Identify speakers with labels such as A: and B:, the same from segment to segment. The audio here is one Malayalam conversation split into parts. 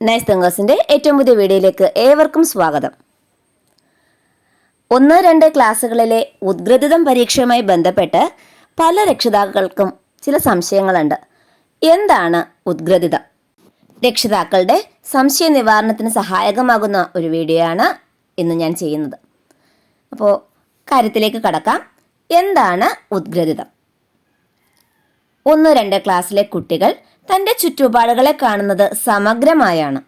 A: നൈസ് തിങ്കേഴ്സിന്റെ ഏറ്റവും പുതിയ വീഡിയോയിലേക്ക് ഏവർക്കും സ്വാഗതം. 1-2 ക്ലാസ്സുകളിലെ ഉദ്ഗ്രഥിതം പരീക്ഷയുമായി ബന്ധപ്പെട്ട് പല രക്ഷിതാക്കൾക്കും ചില സംശയങ്ങളുണ്ട്. എന്താണ് ഉദ്ഗ്രഥിതം? രക്ഷിതാക്കളുടെ സംശയ നിവാരണത്തിന് സഹായകമാകുന്ന ഒരു വീഡിയോ ആണ് ഇന്ന് ഞാൻ ചെയ്യുന്നത്. അപ്പോൾ കാര്യത്തിലേക്ക് കടക്കാം. എന്താണ് ഉദ്ഗ്രഥിതം? 1-2 ക്ലാസ്സിലെ കുട്ടികൾ തൻ്റെ ചുറ്റുപാടുകളെ കാണുന്നത് സമഗ്രമായാണ്.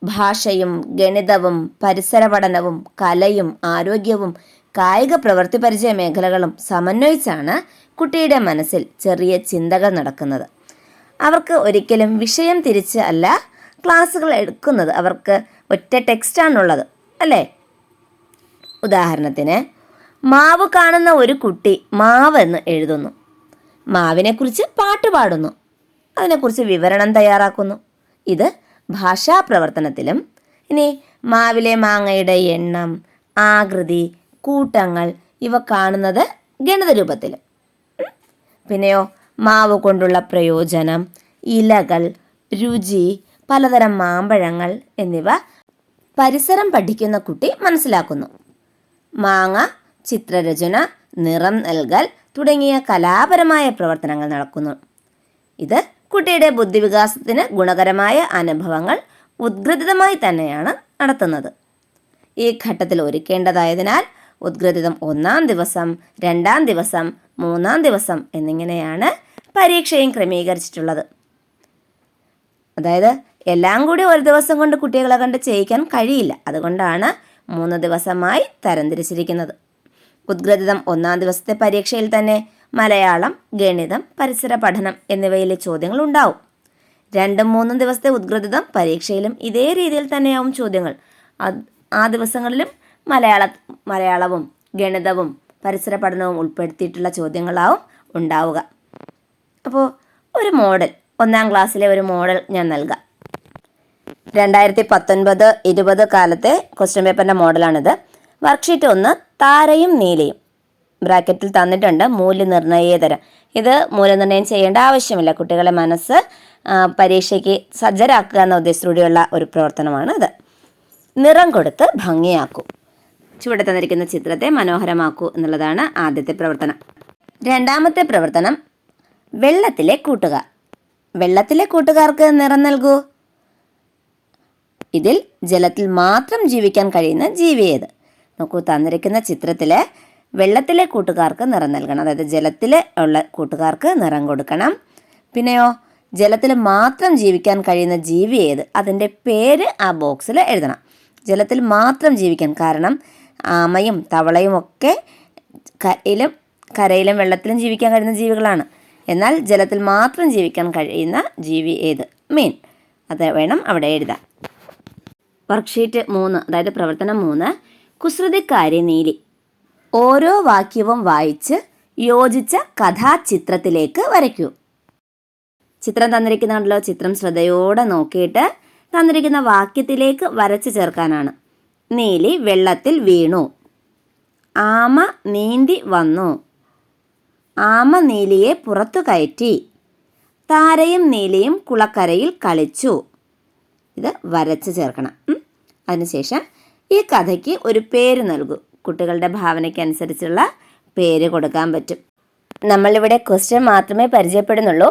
A: ഭാഷയും ഗണിതവും പരിസര പഠനവും കലയും ആരോഗ്യവും കായിക പ്രവൃത്തി പരിചയ മേഖലകളും സമന്വയിച്ചാണ് കുട്ടിയുടെ മനസ്സിൽ ചെറിയ ചിന്തകൾ നടക്കുന്നത്. അവർക്ക് ഒരിക്കലും വിഷയം തിരിച്ച് അല്ല ക്ലാസ്സുകൾ എടുക്കുന്നത്. അവർക്ക് ഒറ്റ ടെക്സ്റ്റാണുള്ളത്, അല്ലേ? ഉദാഹരണത്തിന്, മാവ് കാണുന്ന ഒരു കുട്ടി മാവ് എന്ന് എഴുതുന്നു. മാവിനെക്കുറിച്ച് പാട്ട് പാടുന്നു. അതിനെക്കുറിച്ച് വിവരണം തയ്യാറാക്കുന്നു. ഇത് ഭാഷാ പ്രവർത്തനത്തിലും. ഇനി മാവിലെ മാങ്ങയുടെ എണ്ണം, ആകൃതി, കൂട്ടങ്ങൾ ഇവ കാണുന്നത് ഗണിത രൂപത്തിലും. പിന്നെയോ മാവ് കൊണ്ടുള്ള പ്രയോജനം, ഇലകൾ, രുചി, പലതരം മാമ്പഴങ്ങൾ എന്നിവ പരിസരം പഠിക്കുന്ന കുട്ടി മനസ്സിലാക്കുന്നു. മാങ്ങ ചിത്രരചന, നിറം നൽകൽ തുടങ്ങിയ കലാപരമായ പ്രവർത്തനങ്ങൾ നടക്കുന്നു. ഇത് കുട്ടിയുടെ ബുദ്ധിവികാസത്തിന് ഗുണകരമായ അനുഭവങ്ങൾ ഉദ്ഗ്രഥിതമായി തന്നെയാണ് നടത്തുന്നത്. ഈ ഘട്ടത്തിൽ ഒരുക്കേണ്ടതായതിനാൽ ഉദ്ഗ്രഥിതം 1-ാം ദിവസം, 2-ാം ദിവസം, 3-ാം ദിവസം എന്നിങ്ങനെയാണ് പരീക്ഷയും ക്രമീകരിച്ചിട്ടുള്ളത്. അതായത് എല്ലാം കൂടി ഒരു ദിവസം കൊണ്ട് കുട്ടികളെ കണ്ട് ചെയ്യിക്കാൻ കഴിയില്ല. അതുകൊണ്ടാണ് 3 ദിവസമായി തരംതിരിച്ചിരിക്കുന്നത്. ഉദ്ഗ്രഥിതം 1-ാം ദിവസത്തെ പരീക്ഷയിൽ തന്നെ മലയാളം, ഗണിതം, പരിസര പഠനം എന്നിവയിലെ ചോദ്യങ്ങൾ ഉണ്ടാവും. 2-3 ദിവസത്തെ ഉദ്ഗ്രഥിതം പരീക്ഷയിലും ഇതേ രീതിയിൽ തന്നെയാവും ചോദ്യങ്ങൾ. ആ ദിവസങ്ങളിലും മലയാളവും ഗണിതവും പരിസര പഠനവും ഉൾപ്പെടുത്തിയിട്ടുള്ള ചോദ്യങ്ങളാവും ഉണ്ടാവുക. അപ്പോൾ ഒരു മോഡൽ, 1-ാം ക്ലാസ്സിലെ ഒരു മോഡൽ ഞാൻ നൽകാം. 2019-20 കാലത്തെ ക്വസ്റ്റ്യൻ പേപ്പറിൻ്റെ മോഡലാണിത്. വർക്ക്ഷീറ്റ് 1, താരയും നീലയും. ബ്രാക്കറ്റിൽ തന്നിട്ടുണ്ട് മൂല്യനിർണ്ണയേതരം. ഇത് മൂല്യനിർണ്ണയം ചെയ്യേണ്ട ആവശ്യമില്ല. കുട്ടികളെ മനസ്സ് പരീക്ഷയ്ക്ക് സജ്ജരാക്കുക എന്ന ഉദ്ദേശത്തോടെയുള്ള ഒരു പ്രവർത്തനമാണ് ഇത്. നിറം കൊടുത്ത് ഭംഗിയാക്കൂ. ചുവടെ തന്നിരിക്കുന്ന ചിത്രത്തെ മനോഹരമാക്കൂ എന്നുള്ളതാണ് ആദ്യത്തെ പ്രവർത്തനം. 2-ാമത്തെ പ്രവർത്തനം വെള്ളത്തിലെ കൂട്ടുകാർ. വെള്ളത്തിലെ കൂട്ടുകാർക്ക് നിറം നൽകൂ. ഇതിൽ ജലത്തിൽ മാത്രം ജീവിക്കാൻ കഴിയുന്ന ജീവി ഏത്? നോക്കൂ, തന്നിരിക്കുന്ന ചിത്രത്തിലെ വെള്ളത്തിലെ കൂട്ടുകാർക്ക് നിറം നൽകണം. അതായത് ജലത്തിൽ ഉള്ള കൂട്ടുകാർക്ക് നിറം കൊടുക്കണം. പിന്നെയോ ജലത്തിൽ മാത്രം ജീവിക്കാൻ കഴിയുന്ന ജീവി ഏത്? അതിൻ്റെ പേര് ആ ബോക്സിൽ എഴുതണം. ജലത്തിൽ മാത്രം ജീവിക്കാൻ, കാരണം ആമയും തവളയും ഒക്കെ കരയിലും വെള്ളത്തിലും ജീവിക്കാൻ കഴിയുന്ന ജീവികളാണ്. എന്നാൽ ജലത്തിൽ മാത്രം ജീവിക്കാൻ കഴിയുന്ന ജീവി ഏത്? മീൻ. അത് വേണം അവിടെ എഴുതാൻ. വർക്ക്ഷീറ്റ് 3, അതായത് പ്രവർത്തനം 3, കുസൃതിക്കാരി നീലി. ഓരോ വാക്യവും വായിച്ച് യോജിച്ച കഥാചിത്രത്തിലേക്ക് വരയ്ക്കൂ. ചിത്രം തന്നിരിക്കുന്നുണ്ടല്ലോ. ചിത്രം ശ്രദ്ധയോടെ നോക്കിയിട്ട് തന്നിരിക്കുന്ന വാക്യത്തിലേക്ക് വരച്ചു ചേർക്കാനാണ്. നീലി വെള്ളത്തിൽ വീണു. ആമ നീന്തി വന്നു. ആമ നീലിയെ പുറത്തു കയറ്റി. താരയും നീലിയും കുളക്കരയിൽ കളിച്ചു. ഇത് വരച്ചു ചേർക്കണം. അതിനുശേഷം ഈ കഥയ്ക്ക് ഒരു പേര് നൽകൂ. കുട്ടികളുടെ ഭാവനയ്ക്കനുസരിച്ചുള്ള പേര് കൊടുക്കാൻ പറ്റും. നമ്മളിവിടെ ക്വസ്റ്റ്യൻ മാത്രമേ പരിചയപ്പെടുന്നുള്ളൂ.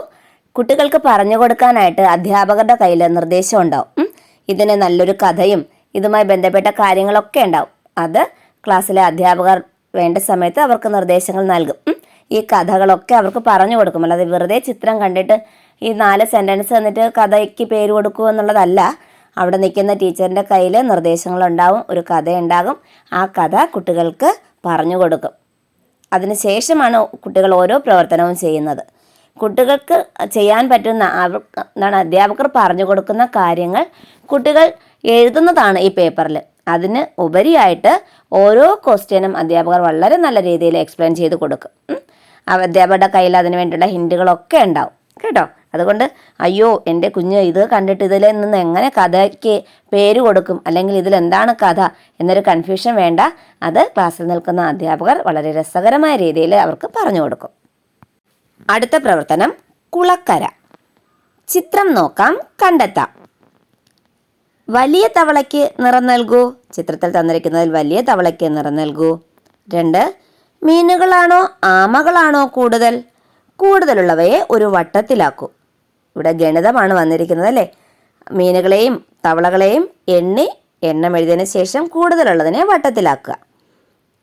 A: കുട്ടികൾക്ക് പറഞ്ഞു കൊടുക്കാനായിട്ട് അധ്യാപകരുടെ കയ്യിൽ നിർദ്ദേശം ഉണ്ടാവും. ഇതിന് നല്ലൊരു കഥയും ഇതുമായി ബന്ധപ്പെട്ട കാര്യങ്ങളൊക്കെ ഉണ്ടാവും. അത് ക്ലാസ്സിലെ അധ്യാപകർ വേണ്ട സമയത്ത് അവർക്ക് നിർദ്ദേശങ്ങൾ നൽകും. ഈ കഥകളൊക്കെ അവർക്ക് പറഞ്ഞു കൊടുക്കും. അല്ലാതെ വെറുതെ ചിത്രം കണ്ടിട്ട് ഈ 4 സെൻറ്റൻസ് തന്നിട്ട് കഥയ്ക്ക് പേര് കൊടുക്കൂ എന്നുള്ളതല്ല. അവിടെ നിൽക്കുന്ന ടീച്ചറിൻ്റെ കയ്യിൽ നിർദ്ദേശങ്ങളുണ്ടാവും, ഒരു കഥയുണ്ടാകും. ആ കഥ കുട്ടികൾക്ക് പറഞ്ഞു കൊടുക്കും. അതിനുശേഷമാണ് കുട്ടികൾ ഓരോ പ്രവർത്തനവും ചെയ്യുന്നത്. കുട്ടികൾക്ക് ചെയ്യാൻ പറ്റുന്ന അധ്യാപകർ പറഞ്ഞു കൊടുക്കുന്ന കാര്യങ്ങൾ കുട്ടികൾ എഴുതുന്നതാണ് ഈ പേപ്പറിൽ. അതിന് ഉപരിയായിട്ട് ഓരോ ക്വസ്റ്റ്യനും അധ്യാപകർ വളരെ നല്ല രീതിയിൽ എക്സ്പ്ലെയിൻ ചെയ്ത് കൊടുക്കും. അധ്യാപകരുടെ കയ്യിൽ അതിന് വേണ്ടിയുള്ള ഹിൻറ്റുകളൊക്കെ ഉണ്ടാവും കേട്ടോ. അതുകൊണ്ട് അയ്യോ എൻ്റെ കുഞ്ഞ് ഇത് കണ്ടിട്ട് ഇതിൽ നിന്ന് എങ്ങനെ കഥയ്ക്ക് പേര് കൊടുക്കും, അല്ലെങ്കിൽ ഇതിലെന്താണ് കഥ എന്നൊരു കൺഫ്യൂഷൻ വേണ്ട. അത് ക്ലാസ്സിൽ നിൽക്കുന്ന അധ്യാപകർ വളരെ രസകരമായ രീതിയിൽ അവർക്ക് പറഞ്ഞു കൊടുക്കും. അടുത്ത പ്രവർത്തനം കുളക്കര. ചിത്രം നോക്കാം, കണ്ടെത്താം. വലിയ തവളയ്ക്ക് നിറം നൽകൂ. ചിത്രത്തിൽ തന്നിരിക്കുന്നതിൽ വലിയ തവളയ്ക്ക് നിറം നൽകൂ. 2. മീനുകളാണോ ആമകളാണോ കൂടുതൽ? കൂടുതലുള്ളവയെ ഒരു വട്ടത്തിലാക്കൂ. ഇവിടെ ഗണിതമാണ് വന്നിരിക്കുന്നത് അല്ലേ. മീനുകളെയും തവളകളെയും എണ്ണം എഴുതിയതിന് ശേഷം കൂടുതലുള്ളതിനെ വട്ടത്തിലാക്കുക.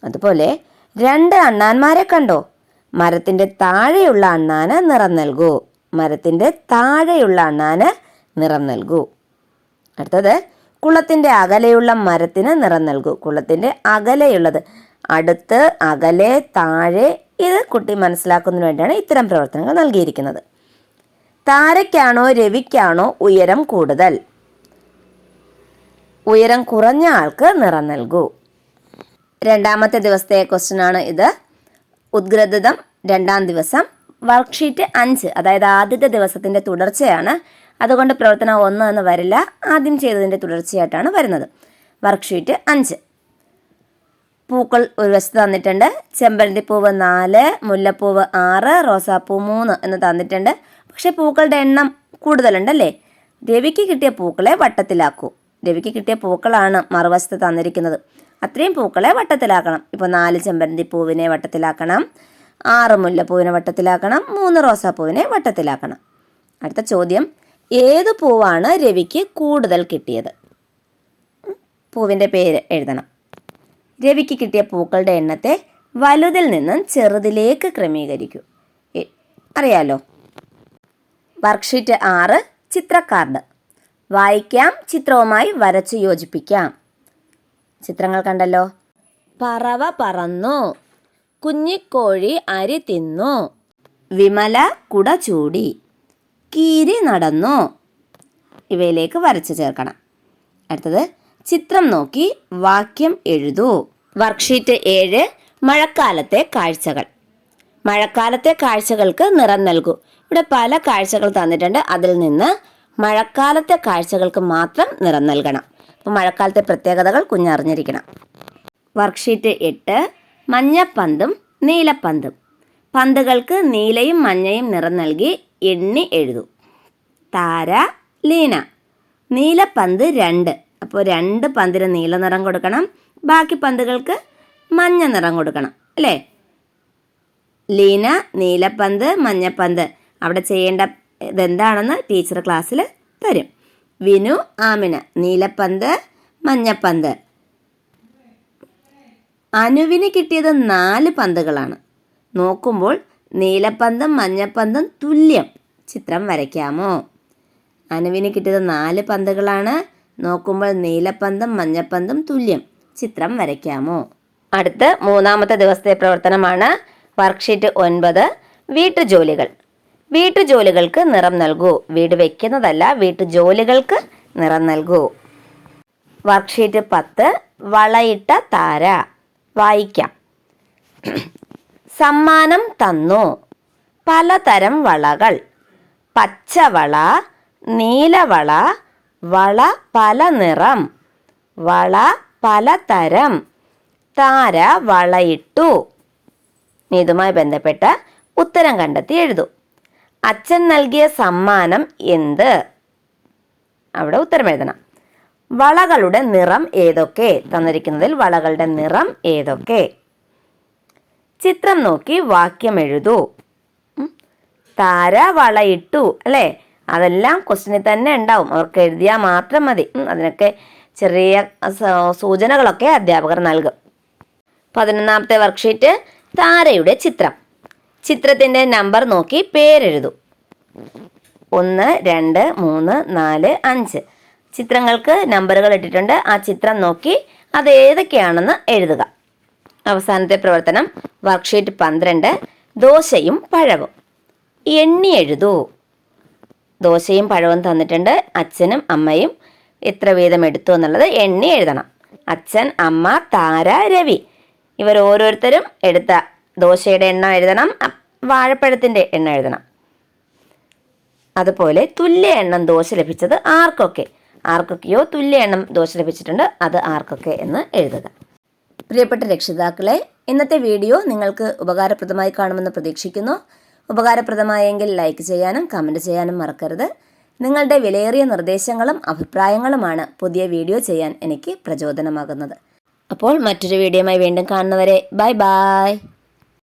A: അതുപോലെ 2 അണ്ണാന്മാരെ കണ്ടോ? മരത്തിൻ്റെ താഴെയുള്ള അണ്ണാന് നിറം നൽകൂ. മരത്തിൻ്റെ താഴെയുള്ള അണ്ണാന് നിറം നൽകൂ. അടുത്തത് കുളത്തിൻ്റെ അകലെയുള്ള മരത്തിന് നിറം നൽകൂ. കുളത്തിൻ്റെ അകലെയുള്ളത്, അടുത്ത്, അകലെ, താഴെ, ഇത് കുട്ടി മനസ്സിലാക്കുന്നതിന് വേണ്ടിയാണ് ഇത്തരം പ്രവർത്തനങ്ങൾ നൽകിയിരിക്കുന്നത്. താരയ്ക്കാണോ രവിക്കാണോ ഉയരം കൂടുതൽ? ഉയരം കുറഞ്ഞ ആൾക്ക് നിറം നൽകൂ. 2ാമത്തെ ദിവസത്തെ ക്വസ്റ്റ്യൻ ആണ് ഇത്. ഉദ്ഗ്രഥിതം 2ാം ദിവസം, വർക്ക്ഷീറ്റ് 5, അതായത് ആദ്യത്തെ ദിവസത്തിൻ്റെ തുടർച്ചയാണ്. അതുകൊണ്ട് പ്രവർത്തനം 1 എന്ന് വരില്ല, ആദ്യം ചെയ്തതിൻ്റെ തുടർച്ചയായിട്ടാണ് വരുന്നത്. വർക്ക്ഷീറ്റ് 5. പൂക്കൾ ഒരു വശത്ത് തന്നിട്ടുണ്ട്. ചെമ്പരത്തിപ്പൂവ് 4, മുല്ലപ്പൂവ് 6, റോസാപ്പൂ 3 എന്ന് തന്നിട്ടുണ്ട്. പക്ഷേ പൂക്കളുടെ എണ്ണം കൂടുതലുണ്ടല്ലേ. രവിക്ക് കിട്ടിയ പൂക്കളെ വട്ടത്തിലാക്കൂ. രവിക്ക് കിട്ടിയ പൂക്കളാണ് മറുവശത്ത് തന്നിരിക്കുന്നത്. അത്രയും പൂക്കളെ വട്ടത്തിലാക്കണം. ഇപ്പോൾ 4 ചെമ്പരത്തിപ്പൂവിനെ വട്ടത്തിലാക്കണം, 6 മുല്ലപ്പൂവിനെ വട്ടത്തിലാക്കണം, 3 റോസാപ്പൂവിനെ വട്ടത്തിലാക്കണം. അടുത്ത ചോദ്യം, ഏത് പൂവാണ് രവിക്ക് കൂടുതൽ കിട്ടിയത്? പൂവിൻ്റെ പേര് എഴുതണം. രവിക്ക് കിട്ടിയ പൂക്കളുടെ എണ്ണത്തെ വലുതിൽ നിന്നും ചെറുതിലേക്ക് ക്രമീകരിക്കൂ. അറിയാലോ. വർക്ക്ഷീറ്റ് 6, ചിത്രക്കാർഡ്. വായിക്കാം, ചിത്രവുമായി വരച്ചു യോജിപ്പിക്കാം. ചിത്രങ്ങൾ കണ്ടല്ലോ. പറവ പറന്നു, കുഞ്ഞിക്കോഴി അരി തിന്നു, വിമല കുട ചൂടി, കീരി നടന്നു. ഇവയിലേക്ക് വരച്ചു ചേർക്കണം. അടുത്തത്, ചിത്രം നോക്കി വാക്യം എഴുതൂ. വർക്ക്ഷീറ്റ് 7, മഴക്കാലത്തെ കാഴ്ചകൾ. മഴക്കാലത്തെ കാഴ്ചകൾക്ക് നിറം നൽകൂ. ഇവിടെ പല കാഴ്ചകൾ തന്നിട്ടുണ്ട്. അതിൽ നിന്ന് മഴക്കാലത്തെ കാഴ്ചകൾക്ക് മാത്രം നിറം നൽകണം. അപ്പോൾ മഴക്കാലത്തെ പ്രത്യേകതകൾ കുഞ്ഞറിഞ്ഞിരിക്കണം. വർക്ക്ഷീറ്റ് 8, മഞ്ഞപ്പന്തും നീലപ്പന്തും. പന്തുകൾക്ക് നീലയും മഞ്ഞയും നിറം നൽകി എണ്ണി എഴുതൂ. താര, ലീന. നീലപ്പന്ത് 2, അപ്പോൾ 2 പന്തിന് നീല നിറം കൊടുക്കണം. ബാക്കി പന്തുകൾക്ക് മഞ്ഞ നിറം കൊടുക്കണം അല്ലേ. ലീന നീലപ്പന്ത്, മഞ്ഞപ്പന്ത്. അവിടെ ചെയ്യേണ്ട ഇതെന്താണെന്ന് ടീച്ചർ ക്ലാസ്സിൽ തരും. വിനു, ആമിന നീലപ്പന്ത്, മഞ്ഞപ്പന്ത്. അനുവിന് കിട്ടിയത് 4 പന്തുകളാണ്. നോക്കുമ്പോൾ നീലപ്പന്തും മഞ്ഞപ്പന്തും തുല്യം. ചിത്രം വരയ്ക്കാമോ? അനുവിന് കിട്ടിയത് 4 പന്തുകളാണ്. നോക്കുമ്പോൾ നീലപ്പന്തും മഞ്ഞപ്പന്തും തുല്യം. ചിത്രം വരയ്ക്കാമോ? അടുത്ത 3ാമത്തെ ദിവസത്തെ പ്രവർത്തനമാണ്. വർക്ക്ഷീറ്റ് 9, വീട്ടുജോലികൾ. വീട്ടുജോലികൾക്ക് നിറം നൽകൂ. വീട് വയ്ക്കുന്നതല്ല, വീട്ടുജോലികൾക്ക് നിറം നൽകൂ. വർക്ക്ഷീറ്റ് 10, വളയിട്ട താര. വായിക്കാം. സമ്മാനം തന്നു, പലതരം വളകൾ, പച്ചവള, നീലവള, വള പല നിറം, വള പലതരം, താര വളയിട്ടു. ഇതുമായി ബന്ധപ്പെട്ട ഉത്തരം കണ്ടെത്തി എഴുതൂ. അച്ഛൻ നൽകിയ സമ്മാനം എന്ത്? അവിടെ ഉത്തരം എഴുതണം. വളകളുടെ നിറം ഏതൊക്കെ? തന്നിരിക്കുന്നതിൽ വളകളുടെ നിറം ഏതൊക്കെ? ചിത്രം നോക്കി വാക്യം എഴുതൂ. താര വളയിട്ടു അല്ലേ. അതെല്ലാം ക്വസ്റ്റ്യനിൽ തന്നെ ഉണ്ടാവും. അവർക്ക് എഴുതിയാൽ മാത്രം മതി. അതിനൊക്കെ ചെറിയ സൂചനകളൊക്കെ അധ്യാപകർ നൽകും. 11ാമത്തെ വർക്ക്ഷീറ്റ്, താരയുടെ ചിത്രം. ചിത്രത്തിൻ്റെ നമ്പർ നോക്കി പേരെഴുതൂ. 1, 2, 3, 4, 5. ചിത്രങ്ങൾക്ക് നമ്പറുകൾ ഇട്ടിട്ടുണ്ട്. ആ ചിത്രം നോക്കി അത് ഏതൊക്കെയാണെന്ന് എഴുതുക. അവസാനത്തെ പ്രവർത്തനം വർക്ക്ഷീറ്റ് 12, ദോശയും പഴവും. എണ്ണി എഴുതൂ. ദോശയും പഴവും തന്നിട്ടുണ്ട്. അച്ഛനും അമ്മയും എത്ര വീതം എടുത്തു എന്നുള്ളത് എണ്ണി എഴുതണം. അച്ഛൻ, അമ്മ, താര, രവി ഇവർ ഓരോരുത്തരും എടുത്ത ദോശയുടെ എണ്ണം എഴുതണം. വാഴപ്പഴത്തിൻ്റെ എണ്ണം എഴുതണം. അതുപോലെ തുല്യ എണ്ണം ദോശ ലഭിച്ചത് ആർക്കൊക്കെയോ തുല്യ എണ്ണം ദോശ ലഭിച്ചിട്ടുണ്ട്, അത് ആർക്കൊക്കെ എന്ന് എഴുതുക. പ്രിയപ്പെട്ട രക്ഷിതാക്കളെ, ഇന്നത്തെ വീഡിയോ നിങ്ങൾക്ക് ഉപകാരപ്രദമായി കാണുമെന്ന് പ്രതീക്ഷിക്കുന്നു. ഉപകാരപ്രദമായെങ്കിൽ ലൈക്ക് ചെയ്യാനും കമൻറ്റ് ചെയ്യാനും മറക്കരുത്. നിങ്ങളുടെ വിലയേറിയ നിർദ്ദേശങ്ങളും അഭിപ്രായങ്ങളുമാണ് പുതിയ വീഡിയോ ചെയ്യാൻ എനിക്ക് പ്രചോദനമാകുന്നത്. അപ്പോൾ മറ്റൊരു വീഡിയോയുമായി വീണ്ടും കാണുന്നവരെ ബൈ ബൈ.